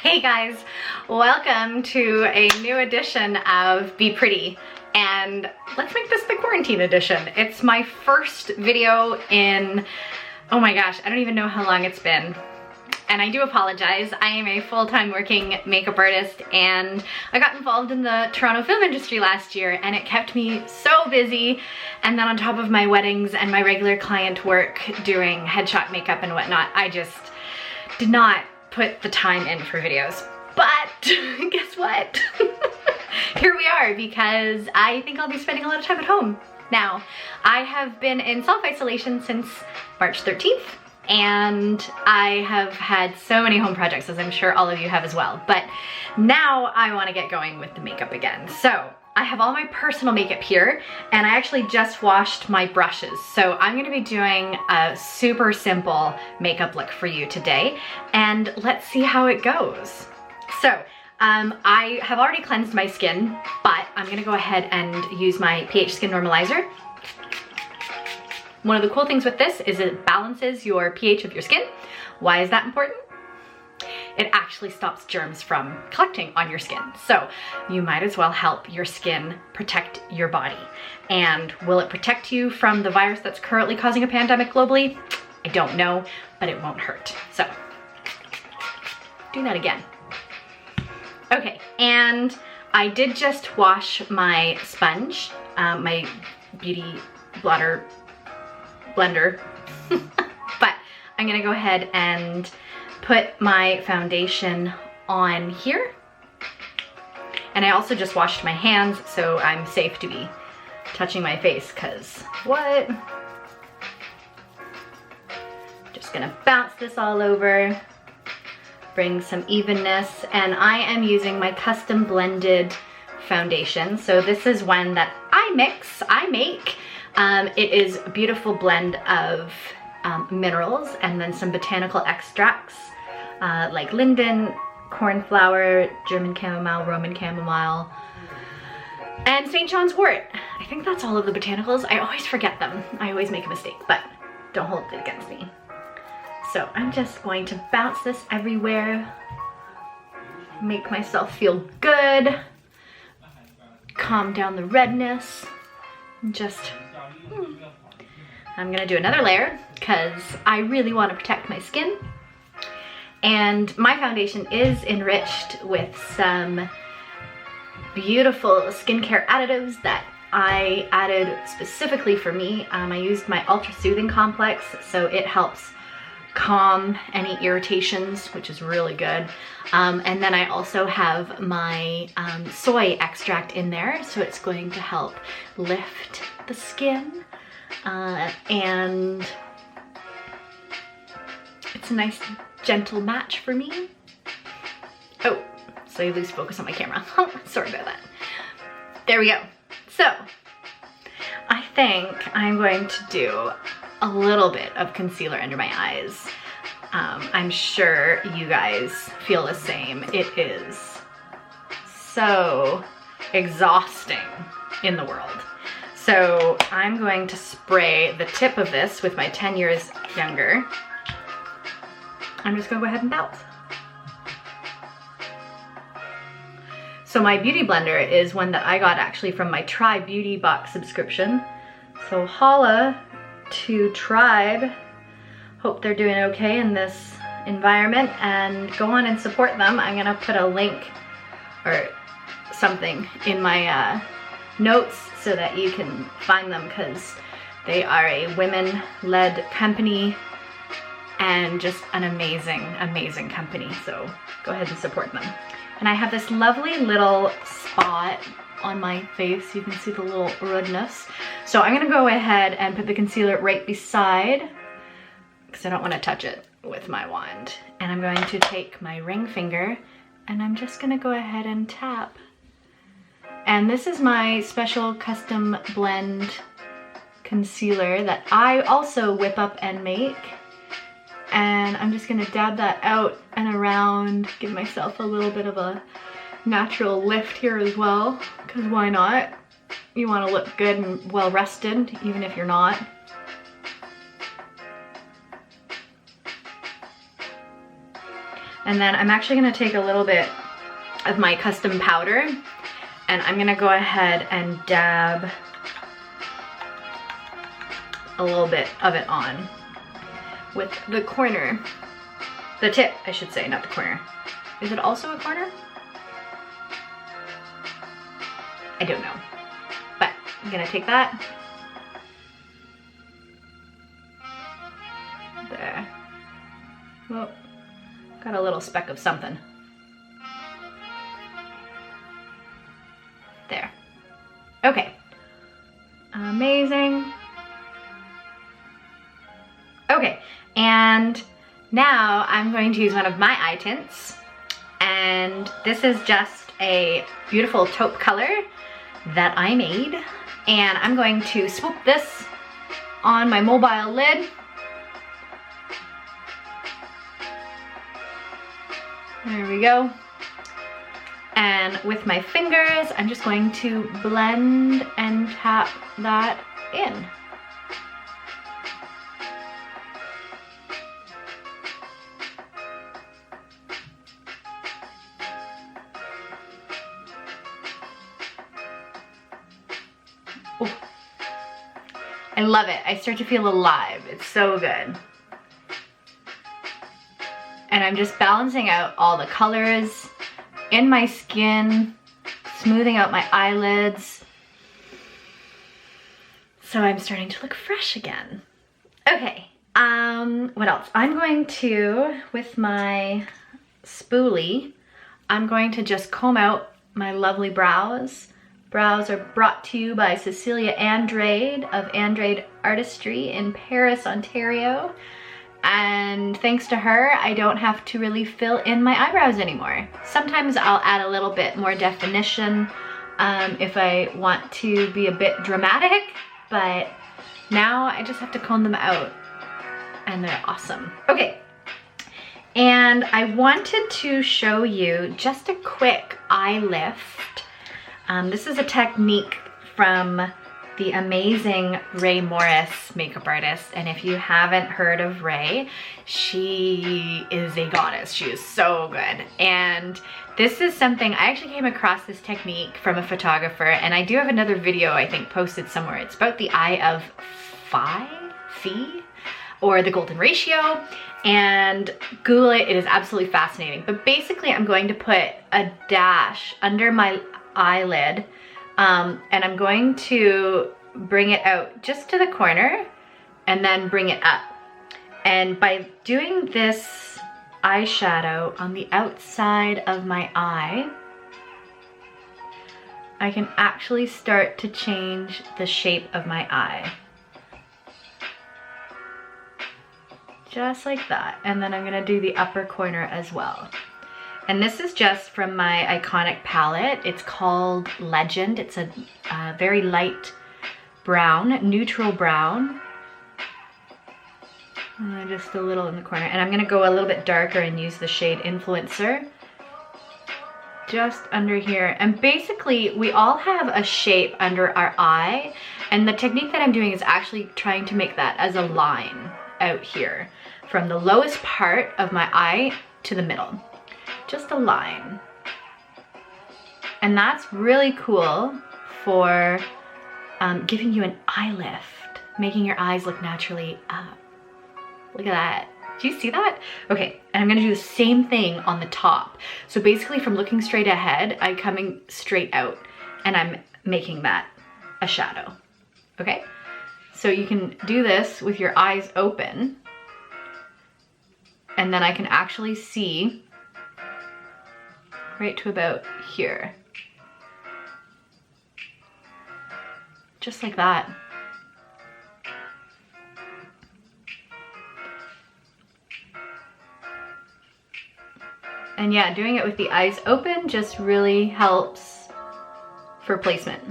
Hey guys, welcome to a new edition of Be Pretty, and let's make this the quarantine edition. It's my first video in, oh my gosh, I don't even know how long it's been. And I do apologize. I am a full-time working makeup artist, and I got involved in the Toronto film industry last year, and it kept me so busy. And then on top of my weddings and my regular client work doing headshot makeup and whatnot, I just did not put the time in for videos. But guess what? Here we are, because I think I'll be spending a lot of time at home now. I have been in self-isolation since March 13th, and I have had so many home projects, as I'm sure all of you have as well. But now I want to get going with the makeup again. So I have all my personal makeup here, and I actually just washed my brushes. So I'm gonna be doing a super simple makeup look for you today, and let's see how it goes. So I have already cleansed my skin, but I'm gonna go ahead and use my pH Skin Normalizer. One of the cool things with this is it balances your pH of your skin. Why is that important? It actually stops germs from collecting on your skin. So you might as well help your skin protect your body. And will it protect you from the virus that's currently causing a pandemic globally? I don't know, but it won't hurt. So do that again. Okay, and I did just wash my sponge, my beauty blender, but I'm gonna go ahead and put my foundation on here. And I also just washed my hands, so I'm safe to be touching my face, cause what? Just gonna bounce this all over, bring some evenness, and I am using my custom blended foundation. So this is one that I make. It is a beautiful blend of minerals and then some botanical extracts like linden, cornflower, German chamomile, Roman chamomile, and St. John's wort. I think that's all of the botanicals. I always forget them. I always make a mistake, but don't hold it against me. So I'm just going to bounce this everywhere, make myself feel good, calm down the redness, and just I'm gonna do another layer because I really want to protect my skin. And my foundation is enriched with some beautiful skincare additives that I added specifically for me. I used my Ultra Soothing Complex, so it helps calm any irritations, which is really good. And then I also have my soy extract in there, so it's going to help lift the skin. And it's a nice gentle match for me. Oh, so you lose focus on my camera. Sorry about that. There we go. So I think I'm going to do a little bit of concealer under my eyes. I'm sure you guys feel the same. It is so exhausting in the world. So I'm going to spray the tip of this with my 10 years younger. I'm just gonna go ahead and bounce. So my beauty blender is one that I got actually from my Tribe Beauty box subscription. So holla to Tribe. Hope they're doing okay in this environment, and go on and support them. I'm gonna put a link or something in my notes so that you can find them, because they are a women-led company and just an amazing, amazing company. So go ahead and support them. And I have this lovely little spot on my face. You can see the little redness. So I'm gonna go ahead and put the concealer right beside, because I don't want to touch it with my wand. And I'm going to take my ring finger and I'm just gonna go ahead and tap. And this is my special custom blend concealer that I also whip up and make. And I'm just gonna dab that out and around, give myself a little bit of a natural lift here as well, because why not? You want to look good and well rested, even if you're not. And then I'm actually gonna take a little bit of my custom powder and I'm gonna go ahead and dab a little bit of it on with the corner. The tip, I should say, not the corner. Is it also a corner? I don't know. But I'm gonna take that. There. Whoa. Got a little speck of something. There. Okay. Amazing. Okay, and now I'm going to use one of my eye tints, and this is just a beautiful taupe color that I made, and I'm going to swoop this on my mobile lid. There we go. And with my fingers, I'm just going to blend and tap that in. Oh, I love it. I start to feel alive. It's so good. And I'm just balancing out all the colors in my skin, smoothing out my eyelids. So I'm starting to look fresh again. Okay, what else? I'm going to, with my spoolie, I'm going to just comb out my lovely brows. Brows are brought to you by Cecilia Andrade of Andrade Artistry in Paris, Ontario. And thanks to her, I don't have to really fill in my eyebrows anymore. Sometimes I'll add a little bit more definition if I want to be a bit dramatic, but now I just have to comb them out and they're awesome. Okay, and I wanted to show you just a quick eye lift. This is a technique from the amazing Ray Morris makeup artist, and if you haven't heard of Ray, she is a goddess. She is so good. And this is something, I actually came across this technique from a photographer, and I do have another video I think posted somewhere. It's about the eye of Phi, or the golden ratio, and Google it, it is absolutely fascinating. But basically I'm going to put a dash under my eyelid, and I'm going to bring it out just to the corner and then bring it up. And by doing this eyeshadow on the outside of my eye, I can actually start to change the shape of my eye. Just like that. And then I'm gonna do the upper corner as well. And this is just from my iconic palette. It's called Legend. It's a very light brown, neutral brown. And just a little in the corner. And I'm gonna go a little bit darker and use the shade Influencer. Just under here. And basically, we all have a shape under our eye. And the technique that I'm doing is actually trying to make that as a line out here. From the lowest part of my eye to the middle. Just a line. And that's really cool for giving you an eye lift, making your eyes look naturally up. Look at that. Do you see that? Okay, and I'm gonna do the same thing on the top. So basically from looking straight ahead, I'm coming straight out and I'm making that a shadow, okay? So you can do this with your eyes open, and then I can actually see right to about here. Just like that. And yeah, doing it with the eyes open just really helps for placement.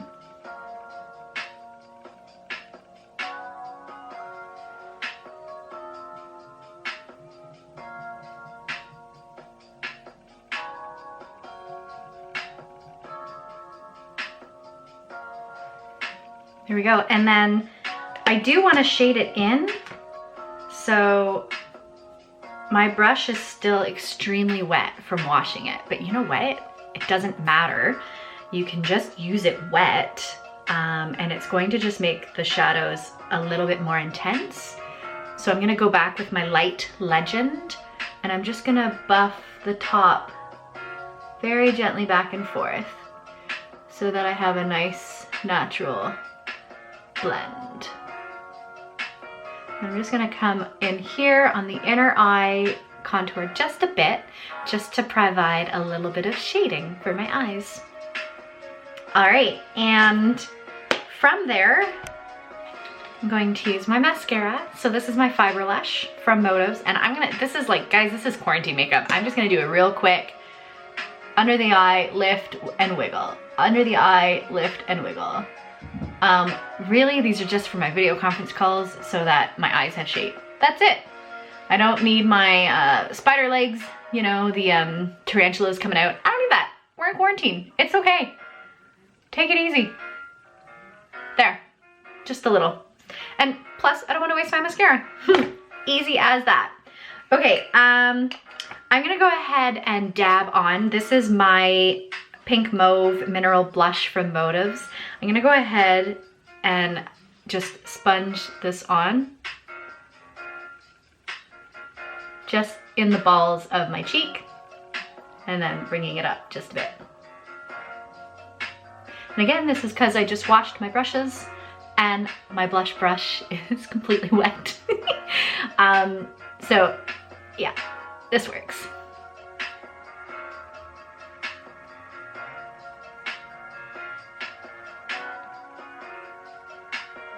There we go. And then I do want to shade it in. So my brush is still extremely wet from washing it, but you know what? It doesn't matter. You can just use it wet, and it's going to just make the shadows a little bit more intense. So I'm gonna go back with my light Legend, and I'm just gonna buff the top very gently back and forth so that I have a nice natural blend. I'm just gonna come in here on the inner eye, contour just a bit, just to provide a little bit of shading for my eyes. All right, and from there, I'm going to use my mascara. So this is my Fiber Lash from Motives, and this is like, guys, this is quarantine makeup. I'm just gonna do a real quick under the eye, lift and wiggle. Under the eye, lift and wiggle. Really, these are just for my video conference calls so that my eyes have shape. That's it. I don't need my spider legs, you know, the tarantulas coming out. I don't need that. We're in quarantine. It's okay. Take it easy. There, just a little. And plus, I don't want to waste my mascara. Easy as that. Okay, I'm gonna go ahead and dab on. This is my Pink Mauve Mineral Blush from Motives. I'm gonna go ahead and just sponge this on. Just in the balls of my cheek, and then bringing it up just a bit. And again, this is because I just washed my brushes and my blush brush is completely wet. So yeah, this works.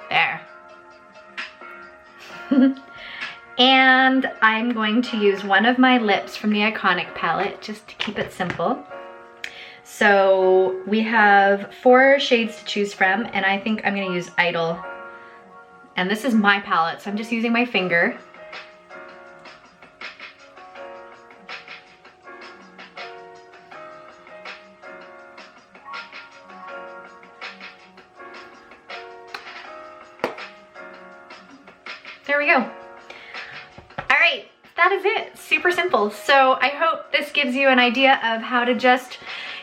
There. And I'm going to use one of my lips from the Iconic palette just to keep it simple. So we have 4 shades to choose from, and I think I'm gonna use Idol. And this is my palette, so I'm just using my finger. There we go. That is it, super simple. So I hope this gives you an idea of how to just,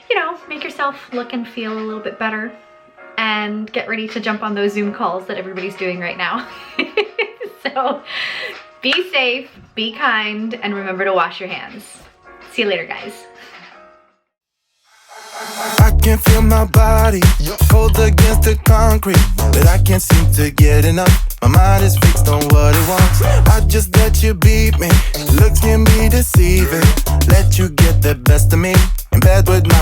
you know, make yourself look and feel a little bit better and get ready to jump on those Zoom calls that everybody's doing right now. So be safe, be kind, and remember to wash your hands. See you later, guys. I can feel my body cold against the concrete, but I can't seem to get enough. My mind is fixed on what it wants. I just let you beat me. Looks can be deceiving. Let you get the best of me in bed with my